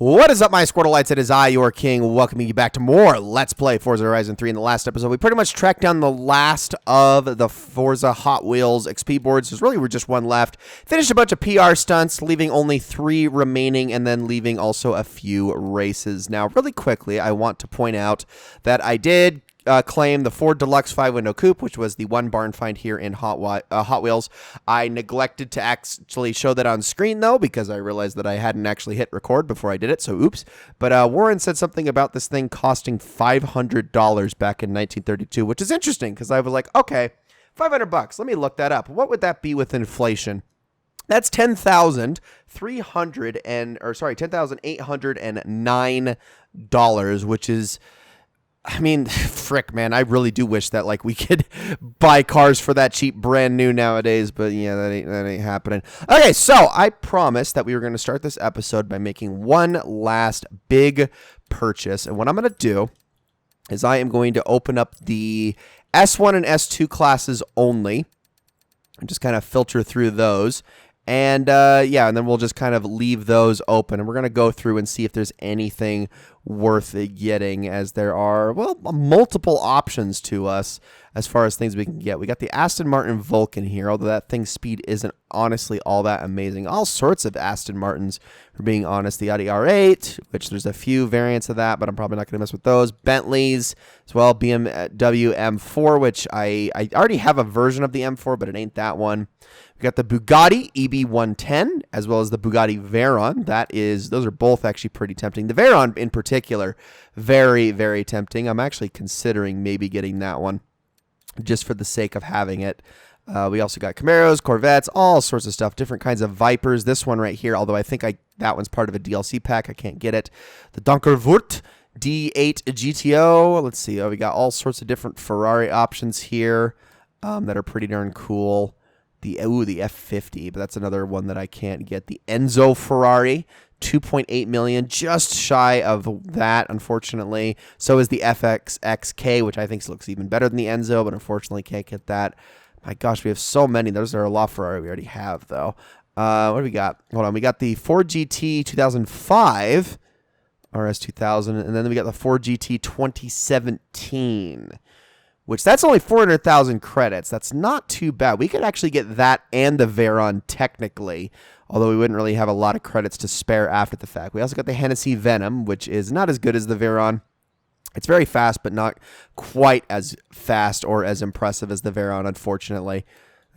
What is up, my Squirtleites? It is I, your king, welcoming you back to more Let's Play Forza Horizon 3. In the last episode, we pretty much tracked down the last of the Forza Hot Wheels XP boards. There's really just one left. Finished a bunch of PR stunts, leaving only 3 remaining, and then leaving also a few races. Now, really quickly, I want to point out that I did claim the Ford Deluxe 5-window coupe, which was the one barn find here in Hot Wheels. I neglected to actually show that on screen, though, because I realized that I hadn't actually hit record before I did it, so oops. But Warren said something about this thing costing $500 back in 1932, which is interesting, because I was like, okay, $500, let me look that up. What would that be with inflation? That's $10,809, which is, I mean, frick, man, I really do wish that, like, we could buy cars for that cheap brand new nowadays, but yeah, that ain't happening. Okay, so I promised that we were going to start this episode by making one last big purchase, and what I'm going to do is I am going to open up the S1 and S2 classes only and just kind of filter through those. And, yeah, and then we'll just kind of leave those open. And we're going to go through and see if there's anything worth getting, as there are, well, multiple options to us as far as things we can get. We got the Aston Martin Vulcan here, although that thing's speed isn't honestly all that amazing. All sorts of Aston Martins, for being honest. The Audi R8, which there's a few variants of that, but I'm probably not going to mess with those. Bentleys as well, BMW M4, which I already have a version of the M4, but it ain't that one. We got the Bugatti EB110, as well as the Bugatti Veyron. Those are both actually pretty tempting. The Veyron in particular, very, very tempting. I'm actually considering maybe getting that one just for the sake of having it. We also got Camaros, Corvettes, all sorts of stuff, different kinds of Vipers. This one right here, although I think that one's part of a DLC pack. I can't get it. The Donkervoort D8 GTO. Let's see. We got all sorts of different Ferrari options here that are pretty darn cool. The F50, but that's another one that I can't get. The Enzo Ferrari, 2.8 million, just shy of that, unfortunately. So is the FXXK, which I think looks even better than the Enzo, but unfortunately can't get that. My gosh, we have so many. Those are a lot Ferrari we already have, though. What do we got? Hold on. We got the Ford GT 2005, RS 2000, and then we got the Ford GT 2017. Which that's only 400,000 credits. That's not too bad. We could actually get that and the Veyron technically, although we wouldn't really have a lot of credits to spare after the fact. We also got the Hennessy Venom, which is not as good as the Veyron. It's very fast, but not quite as fast or as impressive as the Veyron, unfortunately.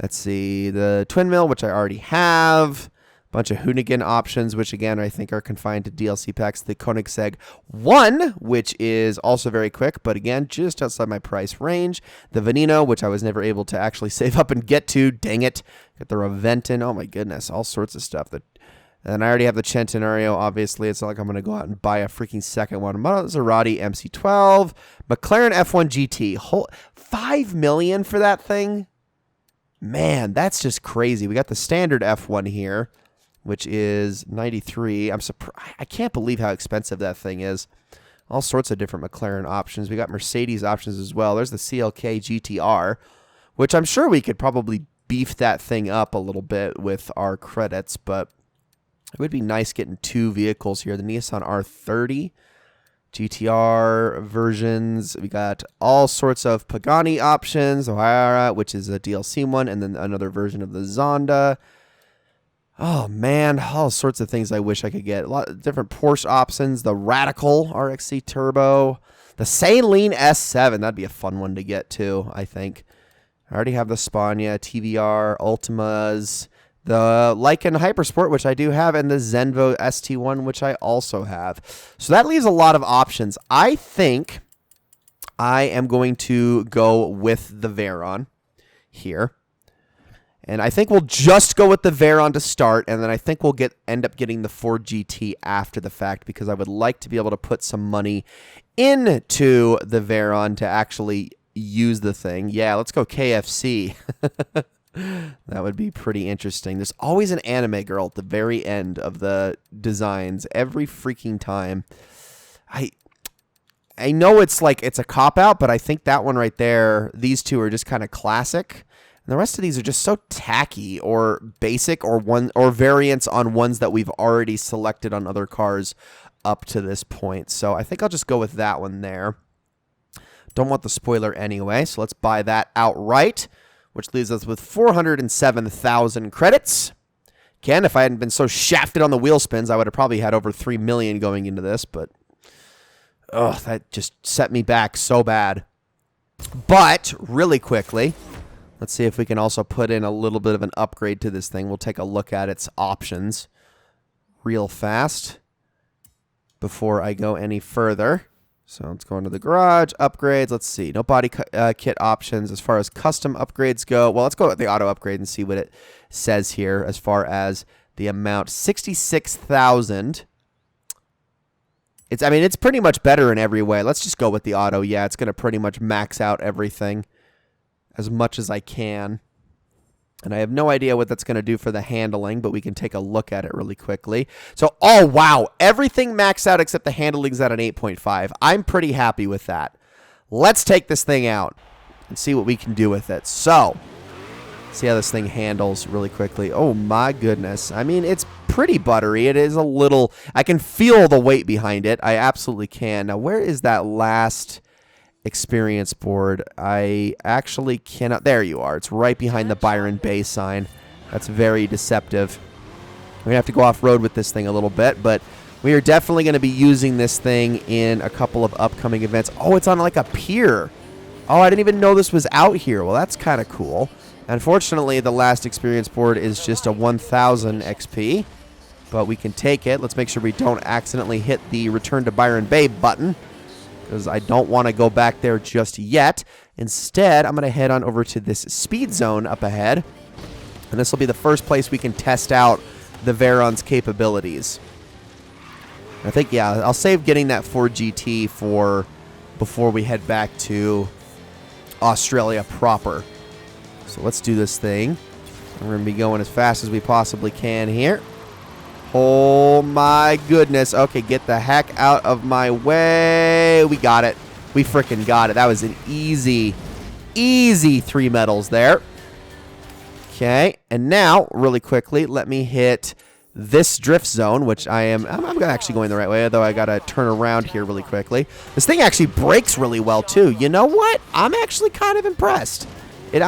Let's see. The Twin Mill, which I already have. Bunch of Hoonigan options, which again I think are confined to DLC packs. The Koenigsegg 1, which is also very quick, but again just outside my price range. The Veneno, which I was never able to actually save up and get to. Dang it! Got the Reventon. Oh my goodness, all sorts of stuff. And I already have the Centenario. Obviously, it's not like I'm going to go out and buy a freaking second one. Maserati MC12, McLaren F1 GT. $5 million for that thing. Man, that's just crazy. We got the standard F1 here, which is 93. I'm surprised. I can't believe how expensive that thing is. All sorts of different McLaren options. We got Mercedes options as well. There's the CLK GTR, which I'm sure we could probably beef that thing up a little bit with our credits, but it would be nice getting 2 vehicles here. The Nissan R30 GTR versions. We got all sorts of Pagani options. O'Hara, which is a DLC one, and then another version of the Zonda. Oh, man, all sorts of things I wish I could get. A lot of different Porsche options. The Radical RXC Turbo. The Saleen S7. That'd be a fun one to get, too, I think. I already have the Spania, TVR, Ultimas, the Lykan Hypersport, which I do have, and the Zenvo ST1, which I also have. So that leaves a lot of options. I think I am going to go with the Veyron here. And I think we'll just go with the Veyron to start, and then I think we'll end up getting the Ford GT after the fact, because I would like to be able to put some money into the Veyron to actually use the thing. Yeah, let's go KFC. That would be pretty interesting. There's always an anime girl at the very end of the designs every freaking time. I know it's a cop-out, but I think that one right there, these two are just kind of classic. And the rest of these are just so tacky or basic or variants on ones that we've already selected on other cars up to this point. So I think I'll just go with that one there. Don't want the spoiler anyway, so let's buy that outright, which leaves us with 407,000 credits. Again, if I hadn't been so shafted on the wheel spins, I would have probably had over 3 million going into this, but that just set me back so bad. But really quickly, let's see if we can also put in a little bit of an upgrade to this thing. We'll take a look at its options real fast before I go any further. So let's go into the garage, upgrades. Let's see, no body kit options as far as custom upgrades go. Well, let's go with the auto upgrade and see what it says here as far as the amount. 66,000. It's pretty much better in every way. Let's just go with the auto. Yeah, it's going to pretty much max out everything as much as I can. And I have no idea what that's going to do for the handling, but we can take a look at it really quickly. So, oh, wow. Everything maxed out except the handling's at an 8.5. I'm pretty happy with that. Let's take this thing out and see what we can do with it. So, see how this thing handles really quickly. Oh, my goodness. I mean, it's pretty buttery. It is a little... I can feel the weight behind it. I absolutely can. Now, where is that last experience board? I actually cannot... There you are. It's right behind the Byron Bay sign. That's very deceptive. We're going to have to go off-road with this thing a little bit, but we are definitely going to be using this thing in a couple of upcoming events. Oh, it's on like a pier. Oh, I didn't even know this was out here. Well, that's kind of cool. Unfortunately, the last experience board is just a 1,000 XP, but we can take it. Let's make sure we don't accidentally hit the Return to Byron Bay button, because I don't want to go back there just yet. Instead, I'm going to head on over to this speed zone up ahead, and this will be the first place we can test out the Veyron's capabilities. I think, yeah, I'll save getting that Ford GT for before we head back to Australia proper. So let's do this thing. We're going to be going as fast as we possibly can here. Oh my goodness. Okay, get the heck out of my way. We got it. We freaking got it. That was an easy 3 medals there. Okay, and now, really quickly, let me hit this drift zone, which I'm actually going the right way, although I got to turn around here really quickly. This thing actually brakes really well, too. You know what? I'm actually kind of impressed. It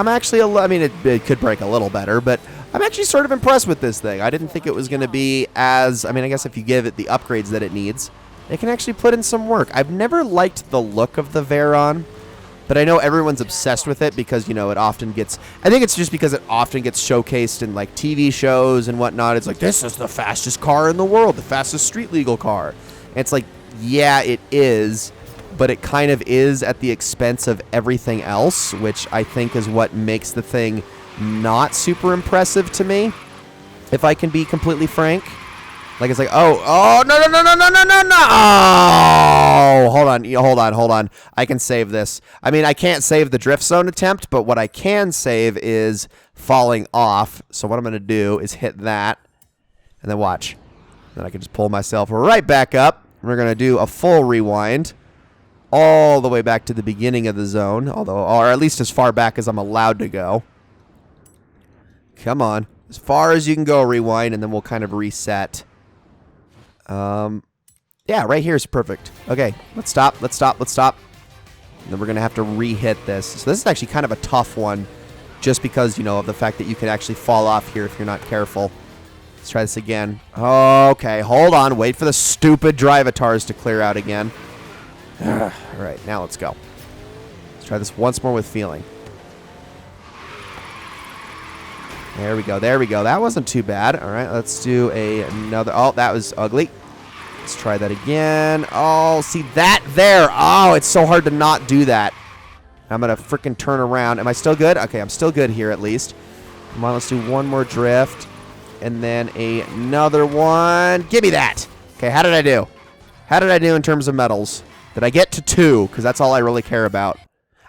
could break a little better, but I'm actually sort of impressed with this thing. I didn't think it was going to be as... I guess if you give it the upgrades that it needs, it can actually put in some work. I've never liked the look of the Veyron, but I know everyone's obsessed with it because, it often gets... I think it's just because it often gets showcased in, like, TV shows and whatnot. It's like, this is the fastest car in the world, the fastest street-legal car. And it's like, yeah, it is, but it kind of is at the expense of everything else, which I think is what makes the thing not super impressive to me, if I can be completely frank. Like, it's like, no, hold on. I can save this. I can't save the drift zone attempt, but what I can save is falling off. So what I'm going to do is hit that, and then watch. Then I can just pull myself right back up. We're going to do a full rewind all the way back to the beginning of the zone, or at least as far back as I'm allowed to go. Come on. As far as you can go, rewind, and then we'll kind of reset. Yeah, right here is perfect. Okay, let's stop. And then we're going to have to re-hit this. So this is actually kind of a tough one, just because, of the fact that you could actually fall off here if you're not careful. Let's try this again. Okay, hold on. Wait for the stupid drivatars to clear out again. All right, now let's go. Let's try this once more with feeling. There we go. That wasn't too bad. All right, let's do another. Oh, that was ugly. Let's try that again. Oh, see that there. Oh, it's so hard to not do that. I'm going to freaking turn around. Am I still good? Okay, I'm still good here at least. Come on, let's do one more drift. And then another one. Give me that. Okay, how did I do? How did I do in terms of medals? Did I get to 2? Because that's all I really care about.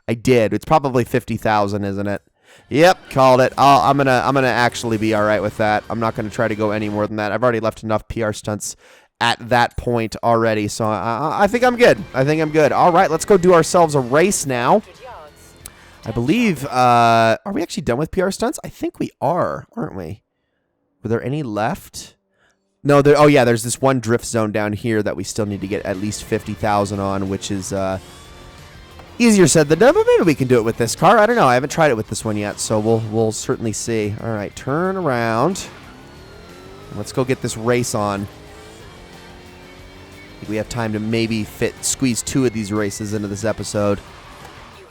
I did. It's probably 50,000, isn't it? Yep, called it. Oh, I'm gonna actually be all right with that. I'm not gonna try to go any more than that. I've already left enough PR stunts at that point already, so I think I'm good. All right, let's go do ourselves a race now. I believe, are we actually done with PR stunts? I think we are, aren't we? Were there any left? No, oh yeah, there's this one drift zone down here that we still need to get at least 50,000 on, which is easier said than done, but maybe we can do it with this car. I don't know. I haven't tried it with this one yet, so we'll certainly see. All right, turn around. Let's go get this race on. I think we have time to maybe squeeze 2 of these races into this episode.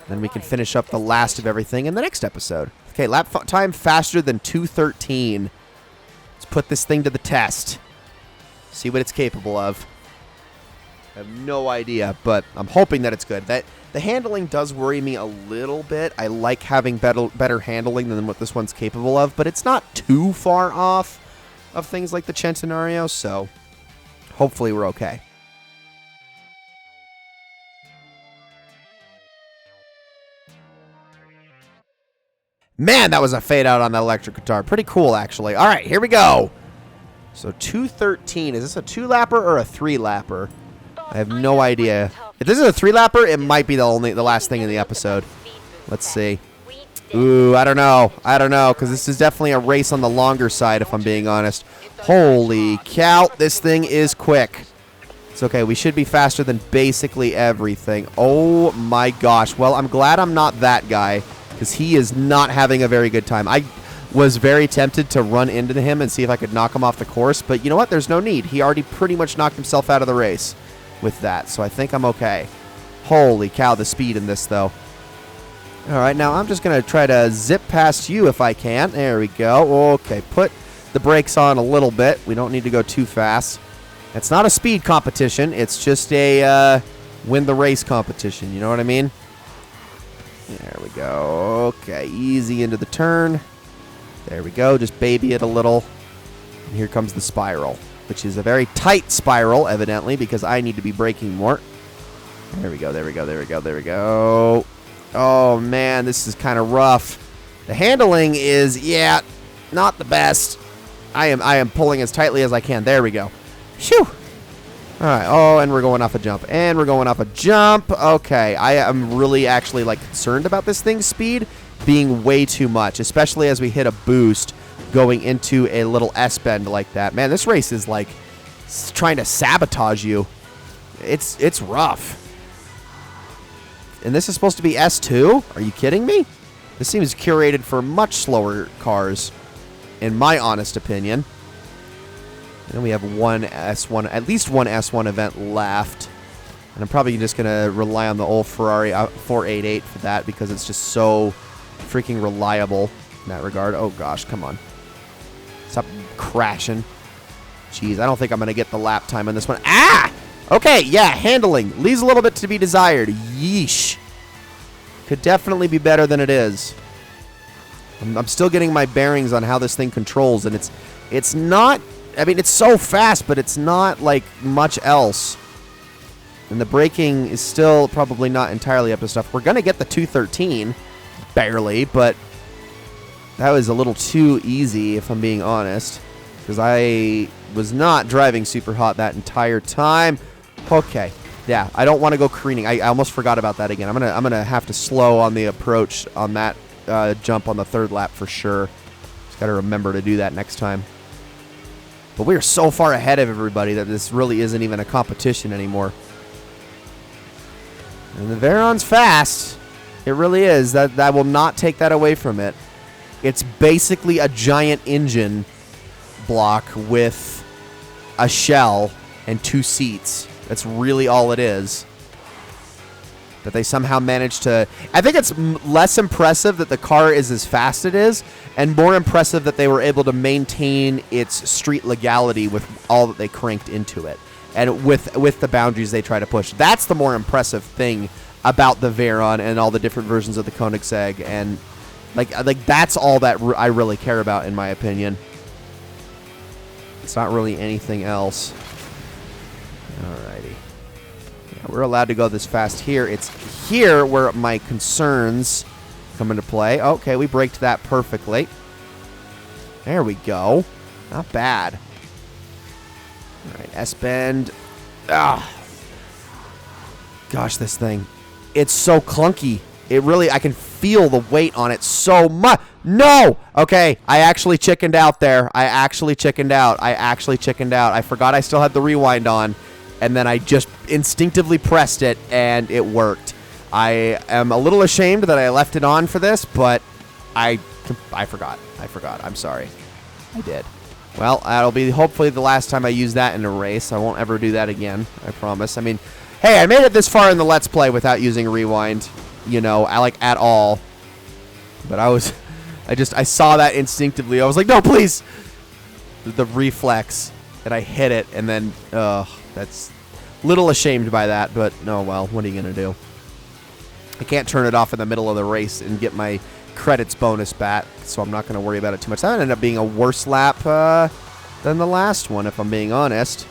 Then we can finish up the last of everything in the next episode. Okay, lap time faster than 2:13. Let's put this thing to the test. See what it's capable of. I have no idea, but I'm hoping that it's good. The handling does worry me a little bit. I like having better handling than what this one's capable of, but it's not too far off of things like the Centenario, so hopefully we're okay. Man, that was a fade out on the electric guitar. Pretty cool, actually. All right, here we go. So 2:13. Is this a 2-lapper or a 3-lapper? I have no idea. If this is a 3-lapper, it might be the last thing in the episode. Let's see. Ooh, I don't know. I don't know, because this is definitely a race on the longer side, if I'm being honest. Holy cow, this thing is quick. It's okay. We should be faster than basically everything. Oh, my gosh. Well, I'm glad I'm not that guy, because he is not having a very good time. I was very tempted to run into him and see if I could knock him off the course, but you know what? There's no need. He already pretty much knocked himself out of the race with that, so I think I'm okay. Holy cow, the speed in this, though. All right, now I'm just going to try to zip past you if I can. There we go. Okay, put the brakes on a little bit. We don't need to go too fast. It's not a speed competition. It's just a win the race competition. You know what I mean? There we go. Okay, easy into the turn. There we go. Just baby it a little. And here comes the spiral, which is a very tight spiral, evidently, because I need to be braking more. There we go. There we go. There we go. There we go. Oh, man, this is kind of rough. The handling is, yeah, not the best. I am pulling as tightly as I can. There we go. Phew. All right. Oh, and we're going off a jump. And we're going off a jump. Okay. I am really actually, like, concerned about this thing's speed being way too much, especially as we hit a boost going into a little S-bend like that. Man, this race is, like, trying to sabotage you. It's rough. And this is supposed to be S2? Are you kidding me? This seems curated for much slower cars, in my honest opinion. And we have one S1, at least one S1 event left. And I'm probably just going to rely on the old Ferrari 488 for that because it's just so freaking reliable in that regard. Oh, gosh, come on. Stop crashing. Jeez, I don't think I'm going to get the lap time on this one. Ah! Okay, yeah, handling. Leaves a little bit to be desired. Yeesh. Could definitely be better than it is. I'm still getting my bearings on how this thing controls, and it's not... I mean, it's so fast, but it's not, like, much else. And the braking is still probably not entirely up to stuff. We're going to get the 213, barely, but that was a little too easy, if I'm being honest, because I was not driving super hot that entire time. Okay, yeah, I don't want to go careening. I almost forgot about that again. I'm gonna have to slow on the approach on that jump on the third lap for sure. Just got to remember to do that next time. But we are so far ahead of everybody that this really isn't even a competition anymore. And the Veyron's fast. It really is. That will not take that away from it. It's basically a giant engine block with a shell and 2 seats. That's really all it is. That they somehow managed to... I think it's less impressive that the car is as fast as it is, and more impressive that they were able to maintain its street legality with all that they cranked into it, and with the boundaries they try to push. That's the more impressive thing about the Veyron and all the different versions of the Koenigsegg, and like that's all that I really care about, in my opinion. It's not really anything else. Alrighty. Yeah, we're allowed to go this fast here. It's here where my concerns come into play. Okay, we braked that perfectly. There we go. Not bad. Alright, S-bend. Ah. Gosh, this thing. It's so clunky. It really, I can feel feel the weight on it so much. No! Okay, I actually chickened out there. I actually chickened out. I forgot I still had the rewind on, and then I just instinctively pressed it, and it worked. I am a little ashamed that I left it on for this, but I forgot. I'm sorry. I did. Well, that'll be hopefully the last time I use that in a race. I won't ever do that again. I promise. I mean, hey, I made it this far in the Let's Play without using rewind, you know, at all. But I saw that instinctively. I was like, no, please. The reflex that I hit it, and then, that's a little ashamed by that, but no, well, what are you going to do? I can't turn it off in the middle of the race and get my credits bonus back, so I'm not going to worry about it too much. That ended up being a worse lap than the last one, if I'm being honest.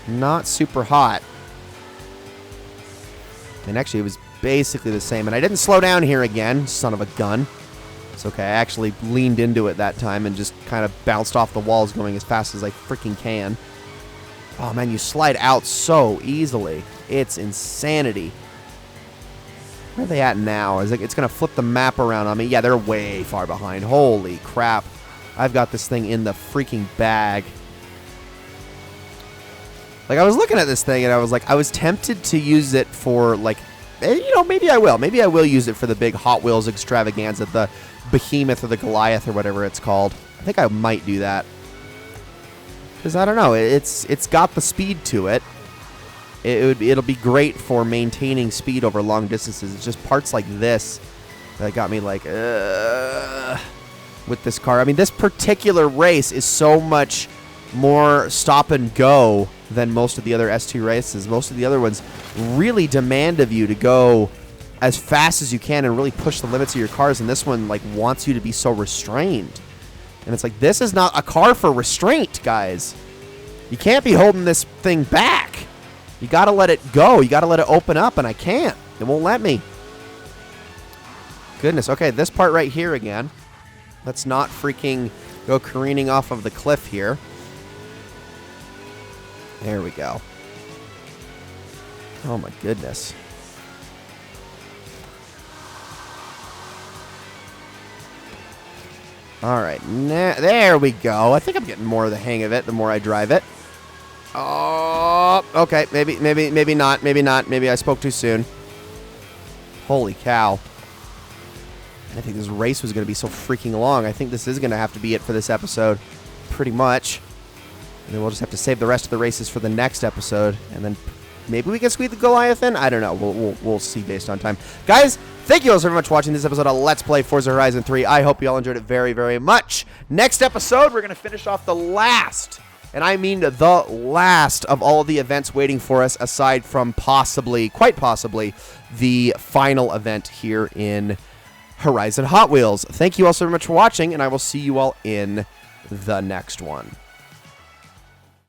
Not super hot. And actually, it was basically the same. And I didn't slow down here again, son of a gun. It's okay. I actually leaned into it that time and just kind of bounced off the walls going as fast as I freaking can. Oh, man, you slide out so easily. It's insanity. Where are they at now? Is it's going to flip the map around on me? Yeah, they're way far behind. Holy crap. I've got this thing in the freaking bag. Like, I was looking at this thing, and I was tempted to use it for, like, you know, maybe I will. Maybe I will use it for the big Hot Wheels extravaganza, the Behemoth or the Goliath or whatever it's called. I think I might do that. Because, I don't know, it's got the speed to it. It'll be great for maintaining speed over long distances. It's just parts like this that got me like, with this car. I mean, this particular race is so much more stop and go than most of the other S2 races. Most of the other ones really demand of you to go as fast as you can and really push the limits of your cars, and this one like wants you to be so restrained. And it's like, this is not a car for restraint, guys. You can't be holding this thing back. You got to let it go. You got to let it open up, and I can't. It won't let me. Goodness. Okay, this part right here again. Let's not freaking go careening off of the cliff here. There we go. Oh, my goodness. All right. There we go. I think I'm getting more of the hang of it the more I drive it. Oh, okay. Maybe not. Maybe not. Maybe I spoke too soon. Holy cow. I think this race was going to be so freaking long. I think this is going to have to be it for this episode. Pretty much. And then we'll just have to save the rest of the races for the next episode. And then maybe we can squeeze the Goliath in? I don't know. We'll see based on time. Guys, thank you all so very much for watching this episode of Let's Play Forza Horizon 3. I hope you all enjoyed it very, very much. Next episode, we're going to finish off the last, and I mean the last of all the events waiting for us, aside from possibly, quite possibly, the final event here in Horizon Hot Wheels. Thank you all so very much for watching, and I will see you all in the next one.